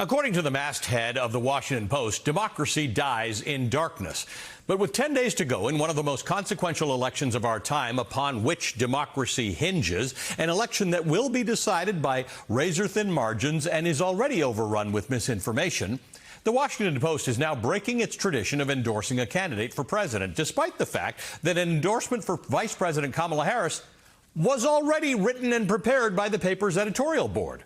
According to the masthead of the Washington Post, democracy dies in darkness. But with 10 days to go in one of the most consequential elections of our time, upon which democracy hinges, an election that will be decided by razor-thin margins and is already overrun with misinformation, the Washington Post is now breaking its tradition of endorsing a candidate for president, despite the fact that an endorsement for Vice President Kamala Harris was already written and prepared by the paper's editorial board.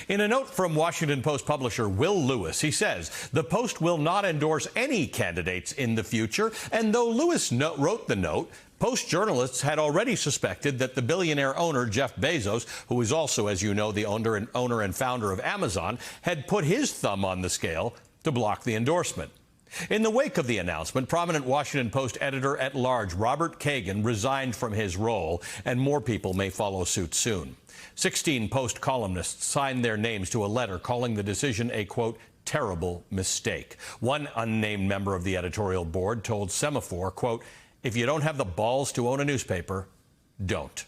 In a note from Washington Post publisher Will Lewis, he says the Post will not endorse any candidates in the future. And though Lewis wrote the note, Post journalists had already suspected that the billionaire owner Jeff Bezos, who is also, as you know, the owner and founder of Amazon, had put his thumb on the scale to block the endorsement. In the wake of the announcement, prominent Washington Post editor-at-large Robert Kagan resigned from his role, and more people may follow suit soon. 16 Post columnists signed their names to a letter calling the decision a, quote, terrible mistake. One unnamed member of the editorial board told Semaphore, quote, if you don't have the balls to own a newspaper, don't.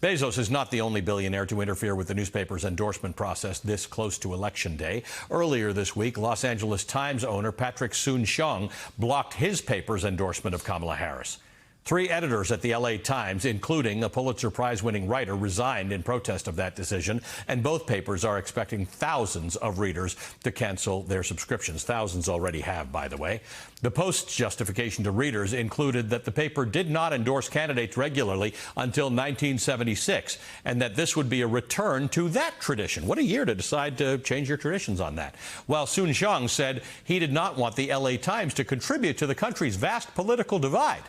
Bezos is not the only billionaire to interfere with the newspaper's endorsement process this close to Election Day. Earlier this week, Los Angeles Times owner Patrick Soon-Shiong blocked his paper's endorsement of Kamala Harris. 3 editors at the LA Times, including a Pulitzer Prize-winning writer, resigned in protest of that decision, and both papers are expecting thousands of readers to cancel their subscriptions. Thousands already have, by the way. The Post's justification to readers included that the paper did not endorse candidates regularly until 1976, and that this would be a return to that tradition. What a year to decide to change your traditions on that. While Soon-Shiong said he did not want the LA Times to contribute to the country's vast political divide.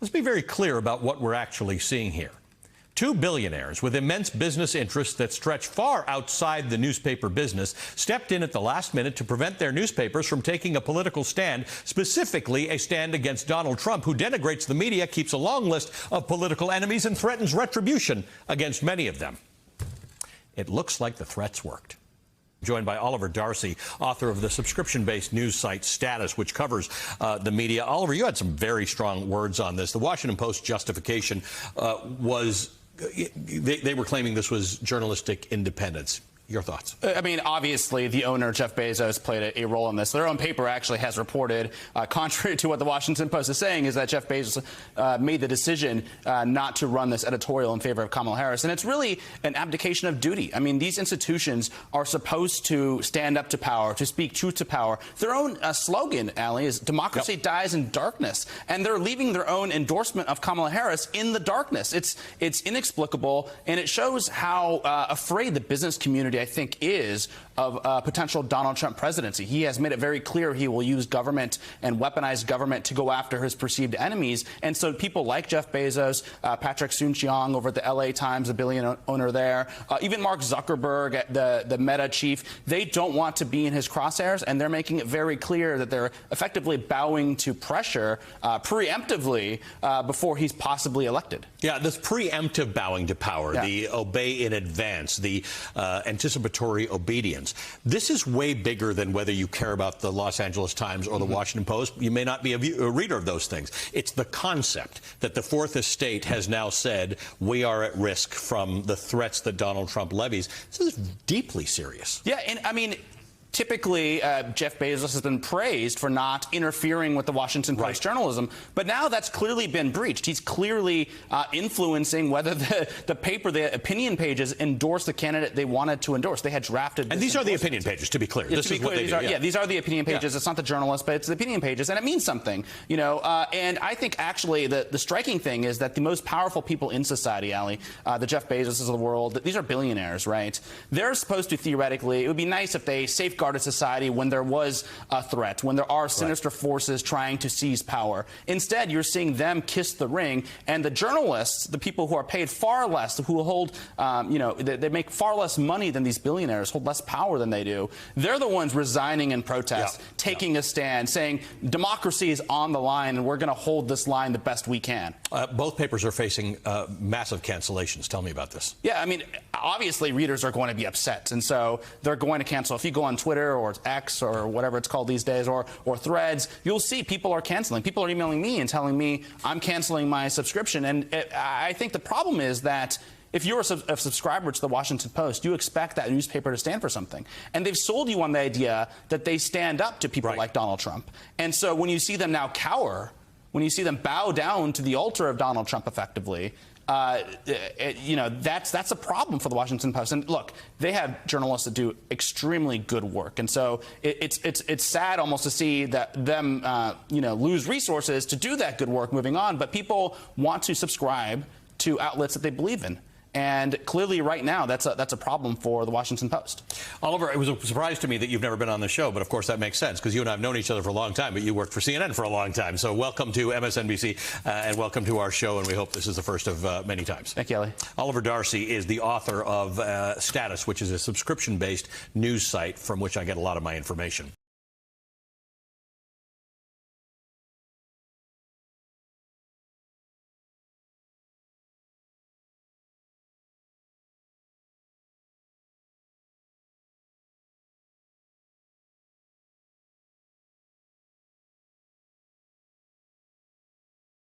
Let's be very clear about what we're actually seeing here. 2 billionaires with immense business interests that stretch far outside the newspaper business stepped in at the last minute to prevent their newspapers from taking a political stand, specifically a stand against Donald Trump, who denigrates the media, keeps a long list of political enemies, and threatens retribution against many of them. It looks like the threats worked. Joined by Oliver Darcy, author of the subscription-based news site Status, which covers the media. Oliver, you had some very strong words on this. The Washington Post justification was they were claiming this was journalistic independence. Your thoughts? I mean, obviously, the owner, Jeff Bezos, played a role in this. Their own paper actually has reported, contrary to what the Washington Post is saying, is that Jeff Bezos made the decision not to run this editorial in favor of Kamala Harris. And it's really an abdication of duty. I mean, these institutions are supposed to stand up to power, to speak truth to power. Their own slogan, Ali, is democracy dies in darkness. And they're leaving their own endorsement of Kamala Harris in the darkness. It's inexplicable, and it shows how afraid the business community, I think, is of potential Donald Trump presidency. He has made it very clear he will use government and weaponize government to go after his perceived enemies. And so people like Jeff Bezos, Patrick Soon-Shiong over at the LA Times, the billionaire owner there, even Mark Zuckerberg, the Meta chief, they don't want to be in his crosshairs, and they're making it very clear that they're effectively bowing to pressure preemptively before he's possibly elected. Yeah, this preemptive bowing to power, the obey in advance, the anticipatory obedience. This is way bigger than whether you care about the Los Angeles Times or the Washington Post. You may not be a reader of those things. It's the concept that the Fourth Estate has now said we are at risk from the threats that Donald Trump levies. This is deeply serious. Yeah, and I mean, typically, Jeff Bezos has been praised for not interfering with the Washington Post journalism, but now that's clearly been breached. He's clearly influencing whether the paper, the opinion pages, endorse the candidate they wanted to endorse. They had drafted. And these are the opinion pages, to be clear. This is what they do. These are the opinion pages. It's not the journalists, but it's the opinion pages, and it means something, you know. And I think actually the striking thing is that the most powerful people in society, Ali, the Jeff Bezoses of the world, these are billionaires, right? They're supposed to theoretically. It would be nice if they safeguarded society when there was a threat, when there are sinister forces trying to seize power. Instead, you're seeing them kiss the ring, and the journalists, the people who are paid far less, who hold, they make far less money than these billionaires, hold less power than they do. They're the ones resigning in protest, taking a stand, saying democracy is on the line, and we're going to hold this line the best we can. Both papers are facing massive cancellations. Tell me about this. Yeah, I mean, obviously readers are going to be upset, and so they're going to cancel. If you go on Twitter or X or whatever it's called these days, or Threads, you'll see people are canceling. People are emailing me and telling me I'm canceling my subscription. And I think the problem is that if you're a subscriber to the Washington Post, you expect that newspaper to stand for something. And they've sold you on the idea that they stand up to people like Donald Trump. And so when you see them now cower, when you see them bow down to the altar of Donald Trump effectively, that's a problem for the Washington Post. And look, they have journalists that do extremely good work, and so it's sad almost to see that them lose resources to do that good work moving on. But people want to subscribe to outlets that they believe in. And clearly, right now, that's a problem for the Washington Post. Oliver, it was a surprise to me that you've never been on the show, but of course that makes sense because you and I have known each other for a long time, but you worked for CNN for a long time. So welcome to MSNBC and welcome to our show, and we hope this is the first of many times. Thank you, Ellie. Oliver Darcy is the author of Status, which is a subscription-based news site from which I get a lot of my information.